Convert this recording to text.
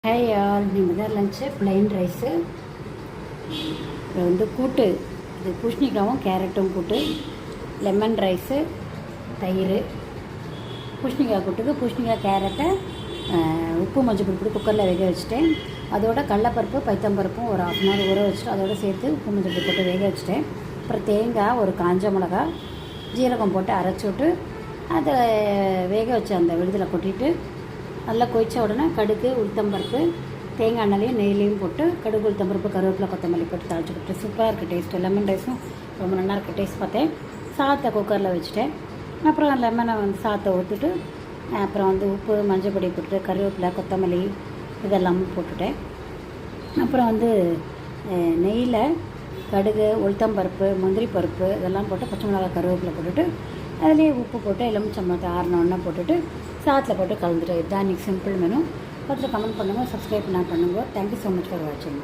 Hi all, நீங்கள் தான் lunch plain rice. அப்புறம் கூட்டு, இது பூசணிக்காவும் கேரட்டும் கூட்டு, லெமன் ரைஸு, தயிர். பூசணிக்காய் கூட்டுக்கு பூசணிக்காய் கேரட்டை உப்பு மஞ்சள் போட்டு குக்கரில் வேக வச்சுட்டேன். அதோட கடலப்பருப்பு பைத்தம்பருப்பும் ஒரு 1/2 hour ஊற வச்சுட்டு அதோடு சேர்த்து உப்பு மஞ்சள் போட்டு வேக வச்சுட்டேன். அப்புறம் தேங்காய், ஒரு காஞ்ச மிளகா, ஜீரகம் போட்டு அரைச்சி விட்டு அதை வேக வச்சு அந்த விடுதலை கொட்டிட்டு நல்லா கொதித்த உடனே கடுகு, உளுத்தம்பருப்பு, தேங்காய் எண்ணெயிலையும் நெய்லையும் போட்டு கடுகு, உளுத்தம்பருப்பு, கருவேப்பிலை, கொத்தமல்லி போட்டு தாளிச்சு போட்டு சூப்பராக இருக்குது டேஸ்ட்டு. லெமன் ரைஸும் ரொம்ப நல்லா இருக்குது. டேஸ்ட் பார்த்தேன். சாதத்தை குக்கரில் வச்சுட்டேன். அப்புறம் லெமனை சாதத்தை ஊற்றிட்டு அப்புறம் உப்பு மஞ்சள் பொடி போட்டுட்டு கருவேப்பிலை, கொத்தமல்லி இதெல்லாமும் போட்டுட்டேன். அப்புறம் நெய்யில் கடுகு, உளுத்தம்பருப்பு, முந்திரி பருப்பு இதெல்லாம் போட்டு பச்சை மிளகாய், கருவேப்பிலை போட்டுட்டு அதுலேயே உப்பு போட்டு எலுமிச்சம்பழத்தை ஆறினோடனே போட்டுட்டு சாதத்தில் போட்டு கலந்துட்டு. இதுதான் இன்றைக்கி சிம்பிள் மெனு. பார்த்துட்டு கமெண்ட் பண்ணுங்கள், சப்ஸ்கிரைப் பண்ணுங்கள். தேங்க்யூ ஸோ மச் ஃபார் வாட்சிங்.